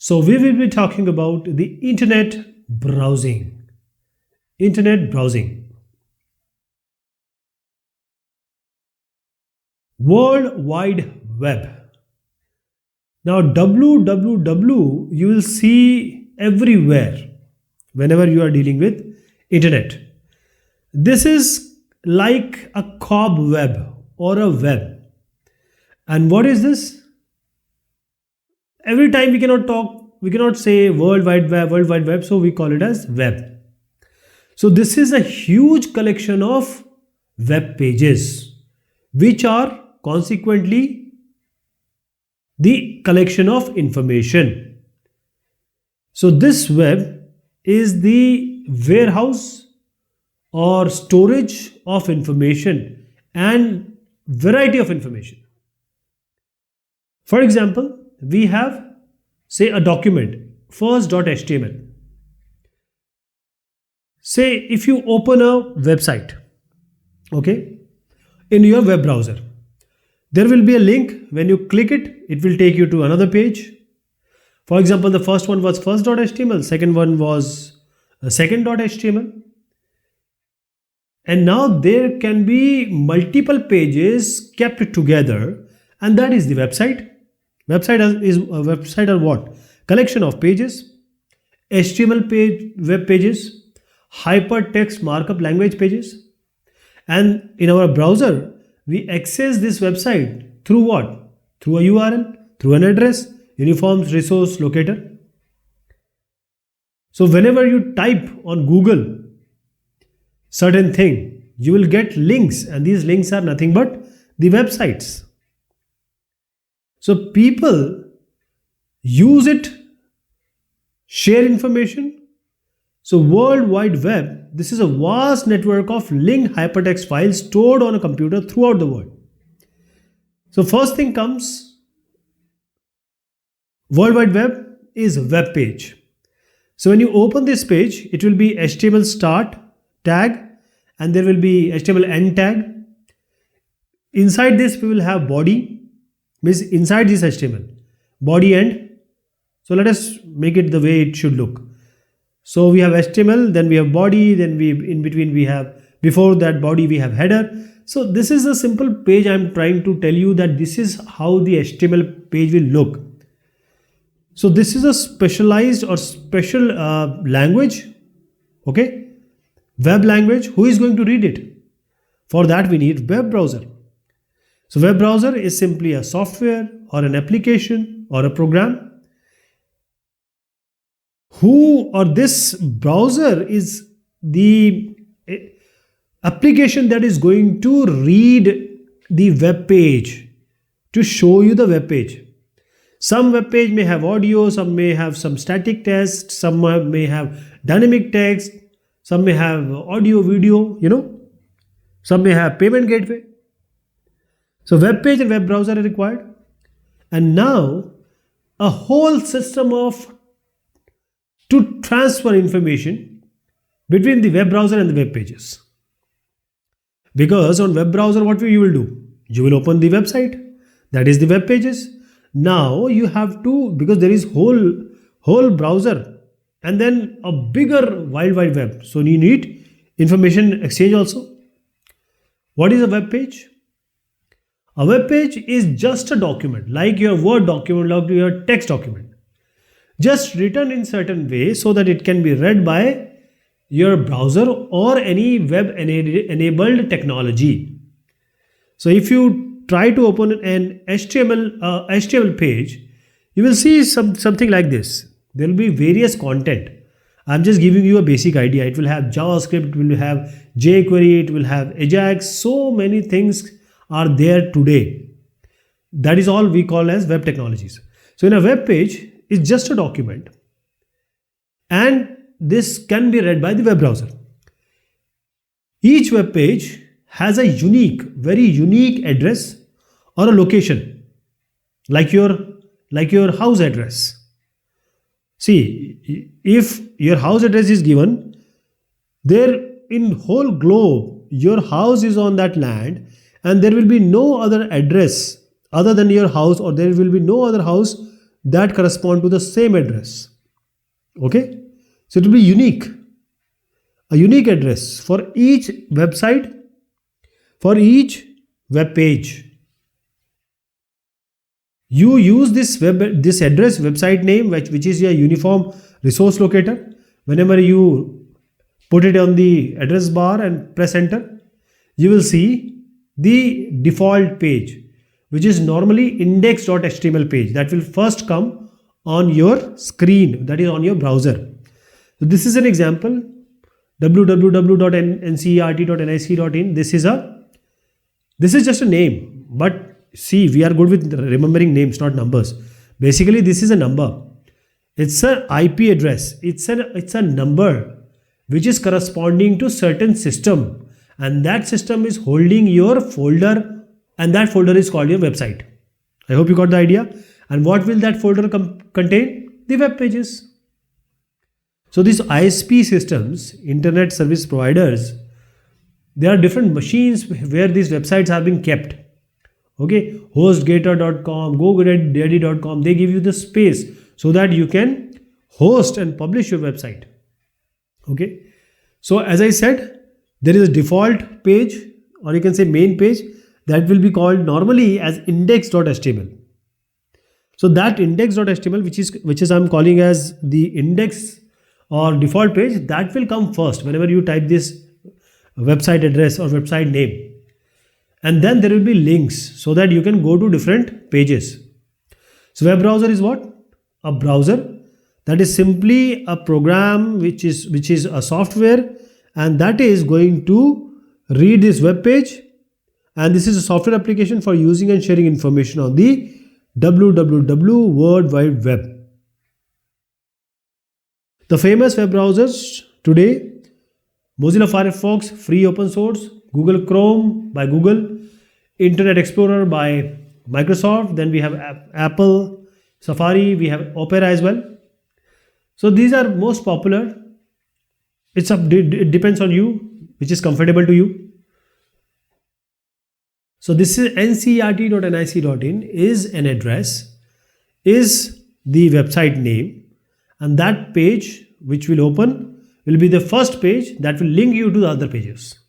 So we will be talking about the internet browsing. Internet browsing. World Wide Web. Now www you will see everywhere whenever you are dealing with internet. This is like a cobweb or a web. And what is this? Every time we cannot say World Wide Web, so we call it as web. So this is a huge collection of web pages, which are consequently the collection of information. So this web is the warehouse or storage of information and variety of information. For example, we have, say, a document first.html. Say if you open a website, okay, in your web browser, there will be a link. When you click it, it will take you to another page. For example, the first one was first.html, second one was second.html. And now there can be multiple pages kept together, and that is the website. Website are what? Collection of pages, HTML page, web pages, hypertext markup language pages. And in our browser, we access this website through what? Through a URL, through an address, uniform resource locator. So whenever you type on Google certain thing, you will get links, and these links are nothing but the websites. So people use it, share information. So World Wide Web, this is a vast network of linked hypertext files stored on a computer throughout the world. So first thing comes, World Wide Web is a web page. So when you open this page, it will be HTML start tag, and there will be HTML end tag. Inside this we will have body, means inside this HTML, body end. So let us make it the way it should look. So we have HTML, then we have body, then in between we have, before that body we have header. So this is a simple page. I am trying to tell you that this is how the HTML page will look. So this is a specialized or special language, okay, web language. Who is going to read it? For that we need web browser. So web browser is simply a software or an application or a program. This browser is the application that is going to read the web page, to show you the web page. Some web page may have audio, some may have some static text, some may have dynamic text, some may have audio, video, some may have payment gateway. So web page and web browser are required. And now a whole system to transfer information between the web browser and the web pages. Because on web browser, what you will do? You will open the website, that is the web pages. Now you have to, because there is whole browser and then a bigger wide web. So you need information exchange also. What is a web page? A web page is just a document, like your Word document, like your text document, just written in certain way so that it can be read by your browser or any web enabled technology. So if you try to open an HTML page, you will see something like this. There will be various content. I'm just giving you a basic idea. It will have JavaScript, it will have jQuery, it will have Ajax. So many things are there today. That is all we call as web technologies. So in a web page, it's just a document, and this can be read by the web browser. Each web page has a very unique address or a location, like your house address. See, if your house address is given, there in whole globe, your house is on that land, and there will be no other address other than your house, or there will be no other house that correspond to the same address. Okay, so it will be unique, a unique address for each website, for each web page. You use this address website name, which is your uniform resource locator. Whenever you put it on the address bar and press enter, you will see the default page, which is normally index.html page that will first come on your screen, that is on your browser. So this is an example, www.ncert.nic.in. This is just a name, but see, we are good with remembering names, not numbers. Basically, this is a number. It's an IP address. It's a number which is corresponding to certain system, and that system is holding your folder, and that folder is called your website. I hope you got the idea. And what will that folder contain? The web pages. So these ISP systems, internet service providers, there are different machines where these websites are being kept. Okay, hostgator.com, GoDaddy.com, they give you the space so that you can host and publish your website. Okay, so as I said, there is a default page, or you can say main page, that will be called normally as index.html. So that index.html, which is I'm calling as the index or default page, that will come first whenever you type this website address or website name. And then there will be links so that you can go to different pages. So web browser is what? A browser. That is simply a program which is a software, and that is going to read this web page. And this is a software application for using and sharing information on the www World Wide Web. The famous web browsers today: Mozilla Firefox, free open source; Google Chrome by Google; Internet Explorer by Microsoft. Then we have Apple, Safari, we have Opera as well. So these are most popular. It depends on you, which is comfortable to you. So this is ncert.nic.in is an address, is the website name, and that page which will open will be the first page that will link you to the other pages.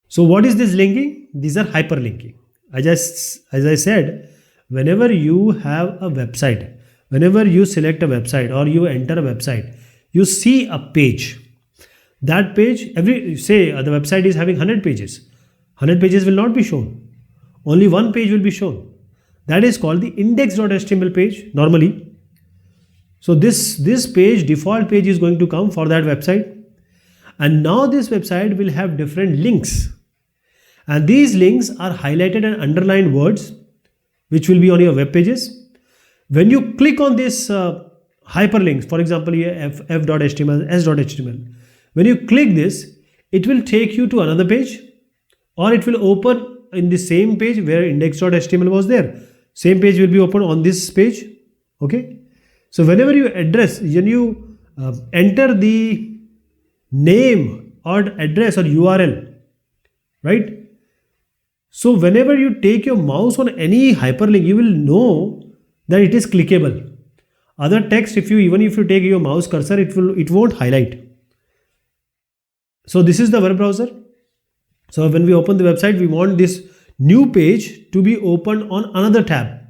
So what is this linking? These are hyperlinking. As I said, whenever you have a website, whenever you select a website or you enter a website, you see a page. That page, say the website is having 100 pages. 100 pages will not be shown. Only one page will be shown. That is called the index.html page normally. So this page, default page, is going to come for that website. And now this website will have different links. And these links are highlighted and underlined words which will be on your web pages. When you click on this hyperlinks, for example here f.html, s.html, when you click this, it will take you to another page, or it will open in the same page where index.html was there. Same page will be open on this page. Okay. So whenever you enter the name or address or URL, right? So whenever you take your mouse on any hyperlink, you will know that it is clickable. Other text, even if you take your mouse cursor, it won't highlight. So this is the web browser. So when we open the website, we want this new page to be opened on another tab.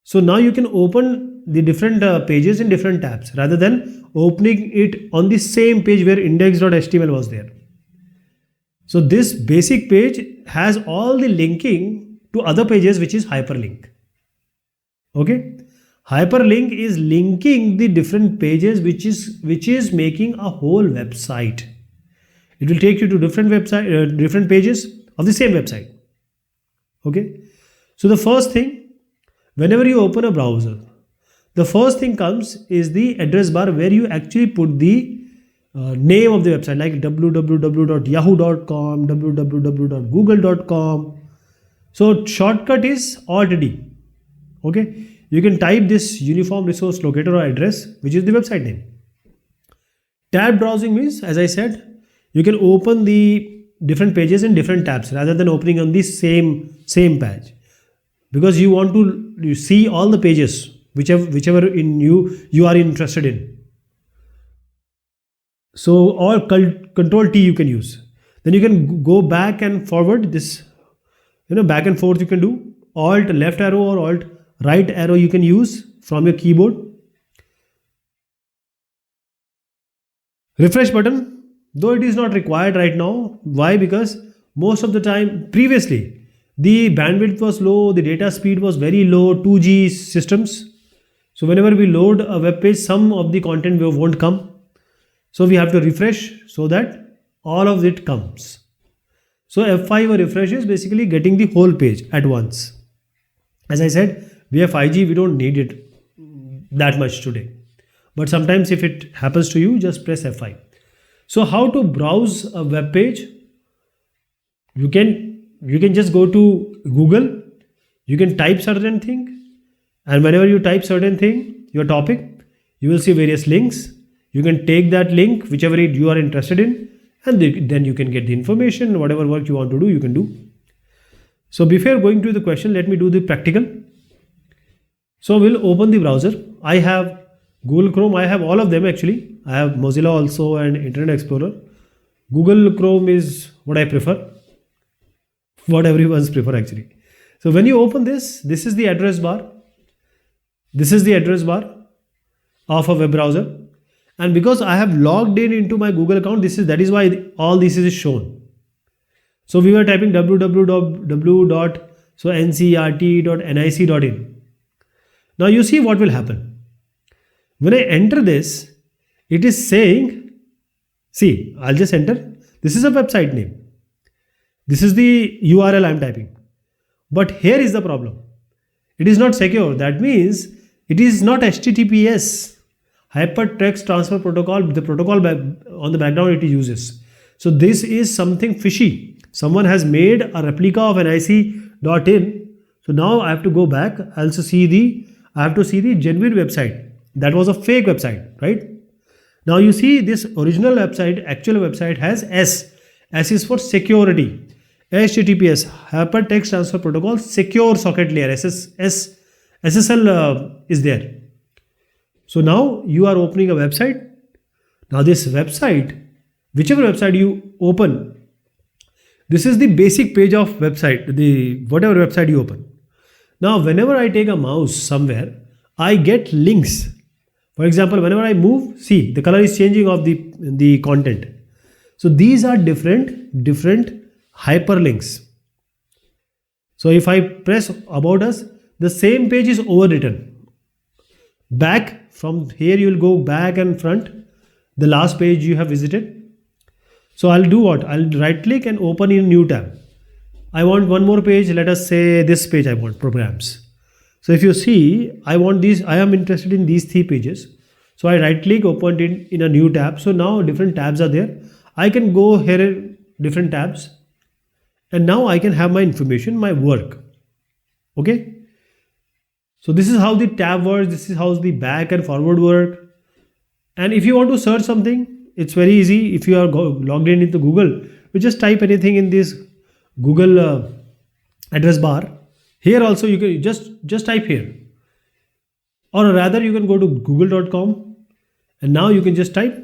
So now you can open the different pages in different tabs rather than opening it on the same page where index.html was there. So this basic page has all the linking to other pages, which is hyperlink. Okay, hyperlink is linking the different pages, which is making a whole website. It will take you to different pages of the same website. Okay, so the first thing, whenever you open a browser, the first thing comes is the address bar where you actually put the name of the website, like www.yahoo.com, www.google.com. So shortcut is Alt D. Okay, you can type this uniform resource locator or address, which is the website name. Tab browsing means, as I said, you can open the different pages in different tabs rather than opening on the same page. because you want to see all the pages whichever in you are interested in. So or control T you can use. Then you can go back and forward this, back and forth you can do. Alt left arrow or alt right arrow you can use from your keyboard. Refresh button, though it is not required right now. Why? Because most of the time previously the bandwidth was low, the data speed was very low, 2G systems. So whenever we load a web page, some of the content won't come. So we have to refresh so that all of it comes. So F5 or refresh is basically getting the whole page at once. As I said, we have 5G, we don't need it that much today. But sometimes if it happens to you, just press F5. So how to browse a web page? You can just go to Google, you can type certain thing, and whenever you type certain thing, your topic, you will see various links. You can take that link, whichever you are interested in, and then you can get the information. Whatever work you want to do, you can do. So before going to the question, let me do the practical. So we'll open the browser. I have Google Chrome, I have all of them actually. I have Mozilla also and Internet Explorer. Google Chrome is what I prefer, what everyone's prefer actually. So when you open this is the address bar. This is the address bar of a web browser. And because I have logged in into my Google account, that is why all this is shown. So we were typing www.ncert.nic.in. Now you see what will happen. When I enter this, it is saying, see, I'll just enter. This is a website name. This is the URL I'm typing. But here is the problem. It is not secure. That means it is not HTTPS. Hypertext Transfer Protocol, the protocol on the background it uses. So this is something fishy. Someone has made a replica of nic.in. So now I have to go back. I have to see the genuine website. That was a fake website, right? Now you see this original website, actual website has S. S is for security. HTTPS, Hypertext Transfer Protocol, Secure Socket Layer, SSL is there. So now you are opening a website. Now this website, whichever website you open, this is the basic page of website, whatever website you open. Now whenever I take a mouse somewhere, I get links. For example, whenever I move, see the color is changing of the content. So these are different hyperlinks. So if I press about us, the same page is overwritten. Back, from here you will go back and front, the last page you have visited. So I'll do what? I'll right click and open in a new tab. I want one more page. Let us say this page I want, programs. So if you see, I want these, I am interested in these 3 pages. So I right click, open it in a new tab. So now different tabs are there. I can go here, different tabs. And now I can have my information, my work. Okay. So this is how the tab works. This is how the back and forward work. And if you want to search something, it's very easy. If you are logged in into Google, you just type anything in this Google address bar. Here also you can just type here. Or rather you can go to google.com and now you can just type.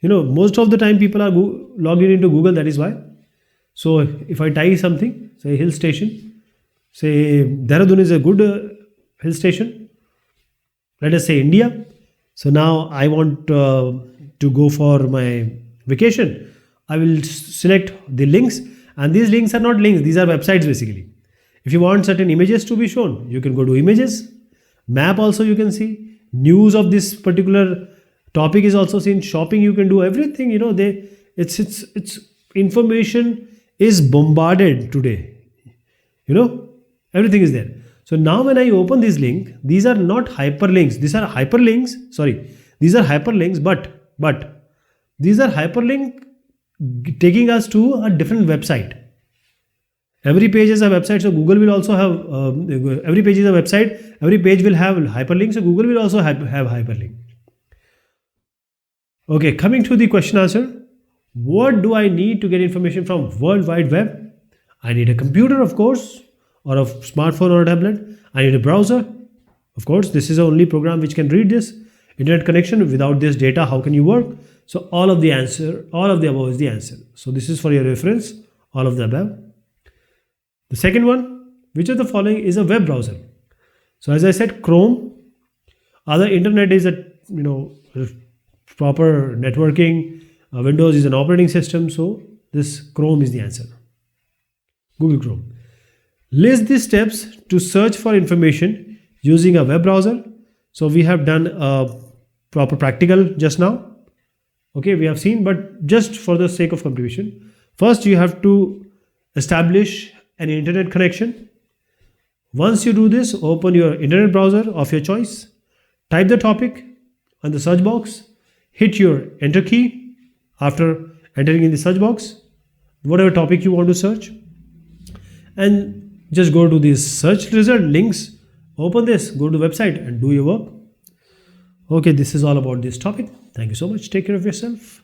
Most of the time people are logged in into Google, that is why. So if I type something, say hill station, say Dehradun is a good hill station. Let us say India. So now I want to go for my vacation. I will select the links, and these links are not links. These are websites basically. If you want certain images to be shown, you can go to images. Map also you can see. News of this particular topic is also seen. Shopping you can do everything. It's information is bombarded today. Everything is there. So now when I open this link, these are not hyperlinks. These are hyperlinks. Sorry, these are hyperlinks, but these are hyperlink taking us to a different website. Every page is a website, so Google will also have every page is a website. Every page will have hyperlink, so Google will also have hyperlink. Okay, coming to the question answer. What do I need to get information from World Wide Web? I need a computer, of course. or a smartphone or a tablet. I need a browser. Of course, this is the only program which can read this. Internet connection. Without this data, how can you work? So all of the above is the answer. So this is for your reference, all of the above. The second one, which of the following is a web browser? So as I said, Chrome. Other internet is a proper networking. Windows is an operating system. So this Chrome is the answer. Google Chrome. List the steps to search for information using a web browser. So we have done a proper practical just now. Okay, we have seen, but just for the sake of completion, first you have to establish an internet connection. Once you do this, open your internet browser of your choice, type the topic on the search box, hit your enter key after entering in the search box, whatever topic you want to search, and just go to this search result links, open this, go to the website and do your work. Okay, this is all about this topic. Thank you so much. Take care of yourself.